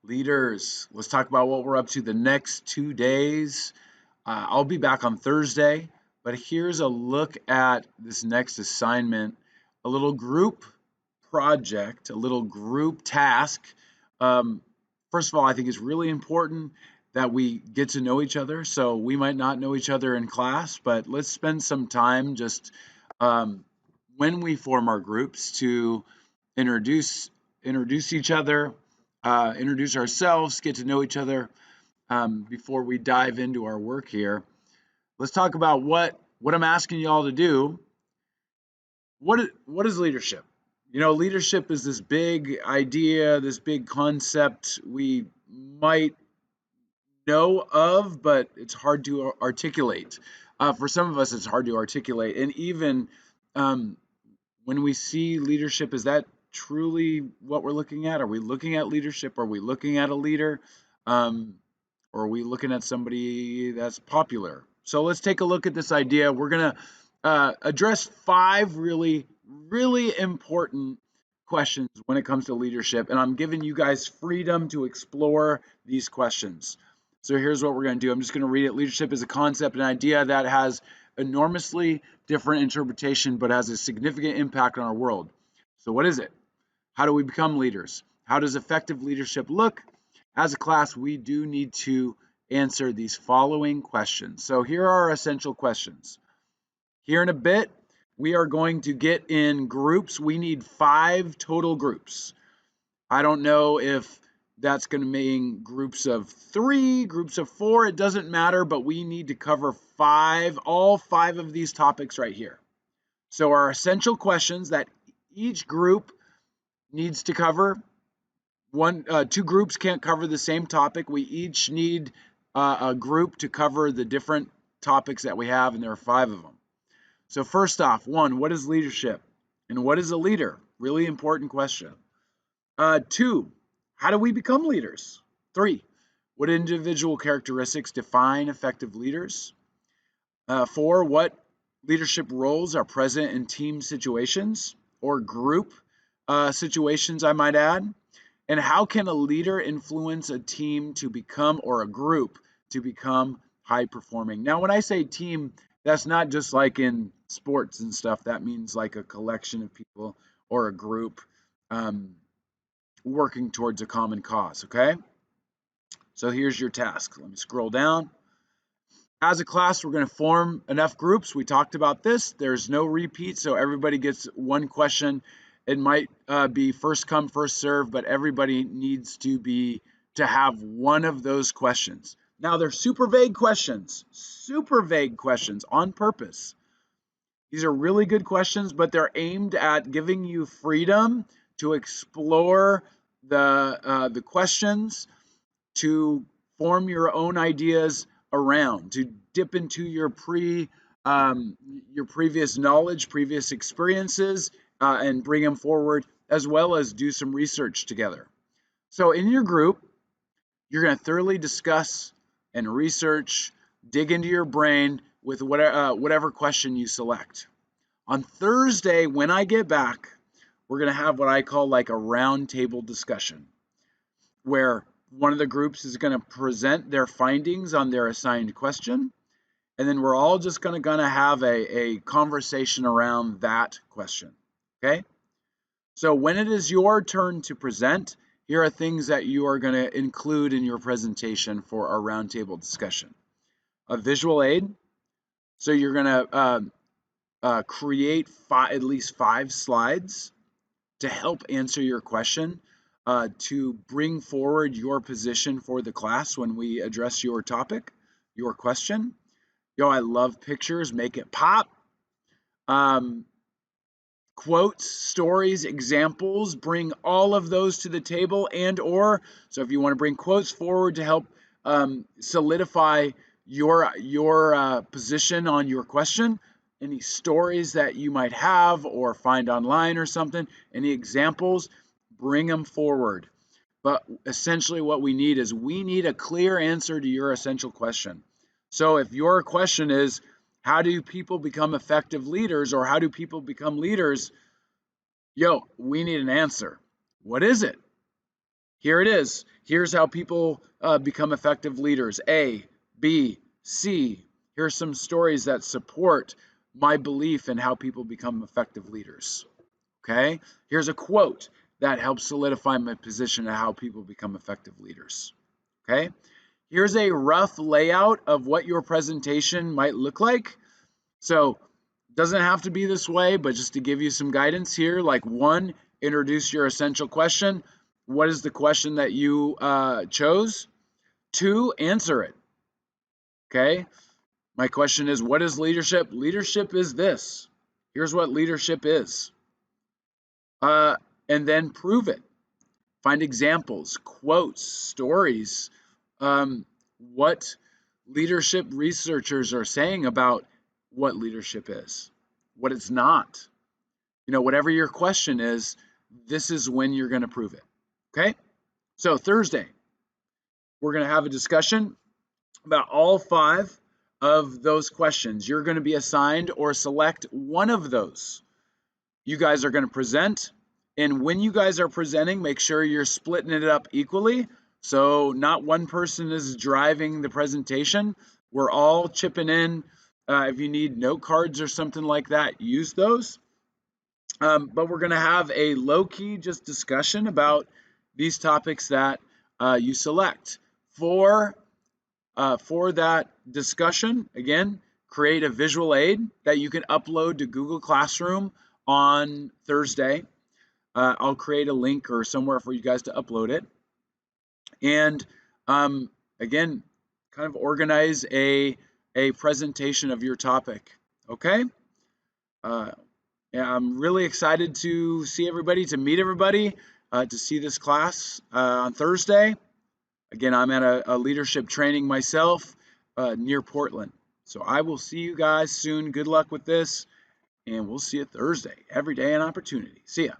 Leaders, let's talk about what we're up to the next 2 days. I'll be back on Thursday, but here's a look at this next assignment, a little group project, a little group task. Um, First of all, I think it's really important that we get to know each other. So we might not know each other in class, but let's spend some time just um, when we form our groups to introduce introduce each other, introduce ourselves, get to know each other before we dive into our work here. Let's talk about what I'm asking y'all to do. What is leadership? Leadership is this big idea, this big concept we might know of, but it's hard to articulate. For some of us, it's hard to articulate, and even um, when we see leadership, is that truly what we're looking at? Are we looking at leadership? Are we looking at a leader? Um, or are we looking at somebody that's popular? So let's take a look at this idea. We're going to address five really, really important questions when it comes to leadership. And I'm giving you guys freedom to explore these questions. So here's what we're going to do. I'm just going to read it. Leadership is a concept, an idea that has enormously different interpretation, but has a significant impact on our world. So, what is it? How do we become leaders? How does effective leadership look? As a class, we do need to answer these following questions. So, here are our essential questions. Here in a bit, we are going to get in groups. We need 5 total groups. I don't know if that's going to mean groups of 3, groups of 4. It doesn't matter, but we need to cover all 5 of these topics right here. So our essential questions that each group needs to cover. 2 groups can't cover the same topic. We each need a group to cover the different topics that we have, and there are 5 of them. So first off, 1, what is leadership? And what is a leader? Really important question. 2, how do we become leaders? 3, what individual characteristics define effective leaders? 4, what leadership roles are present in team situations or group situations, I might add? And how can a leader influence a team to become, or a group to become, high performing? Now, when I say team, that's not just like in sports and stuff. That means like a collection of people or a group um, working towards a common cause, okay? So here's your task. Let me scroll down. As a class, we're going to form enough groups. We talked about this. There's no repeat, so everybody gets one question. It might be first come, first serve, but everybody needs to have one of those questions. Now, they're super vague questions on purpose. These are really good questions, but they're aimed at giving you freedom to explore the questions, to form your own ideas around, to dip into your previous knowledge, previous experiences, and bring them forward, as well as do some research together. So in your group, you're going to thoroughly discuss and research, dig into your brain with whatever question you select. On Thursday, when I get back, we're going to have what I call like a roundtable discussion, where one of the groups is going to present their findings on their assigned question, and then we're all just going to have a conversation around that question. Okay? So when it is your turn to present, here are things that you are going to include in your presentation for our roundtable discussion. A visual aid. So you're going to create at least 5 slides to help answer your question, to bring forward your position for the class when we address your topic, your question. I love pictures, make it pop. Quotes, stories, examples, bring all of those to the table, so if you want to bring quotes forward to help solidify your position on your question, any stories that you might have or find online or something, any examples, bring them forward. But essentially what we need a clear answer to your essential question. So if your question is, how do people become effective leaders, or how do people become leaders? We need an answer. What is it? Here it is. Here's how people become effective leaders. A, B, C. Here's some stories that support my belief in how people become effective leaders. Okay? Here's a quote that helps solidify my position on how people become effective leaders. Okay? Here's a rough layout of what your presentation might look like. So, doesn't have to be this way, but just to give you some guidance here, like 1, introduce your essential question. What is the question that you chose? 2, answer it. Okay? My question is, what is leadership? Leadership is this. Here's what leadership is. And then prove it. Find examples, quotes, stories, what leadership researchers are saying about what leadership is, what it's not. Whatever your question is, this is when you're going to prove it. Okay? So Thursday, we're going to have a discussion about all 5 of those questions. You're going to be assigned or select one of those. You guys are going to present. And when you guys are presenting, make sure you're splitting it up equally. So not one person is driving the presentation. We're all chipping in. If you need note cards or something like that, use those. But we're going to have a low-key just discussion about these topics that you select. For that discussion, again, create a visual aid that you can upload to Google Classroom on Thursday. I'll create a link or somewhere for you guys to upload it. And again, kind of organize a presentation of your topic. Okay? Yeah, I'm really excited to see everybody, to meet everybody, to see this class on Thursday. Again, I'm at a leadership training myself near Portland. So I will see you guys soon. Good luck with this, and we'll see you Thursday. Every day an opportunity. See ya.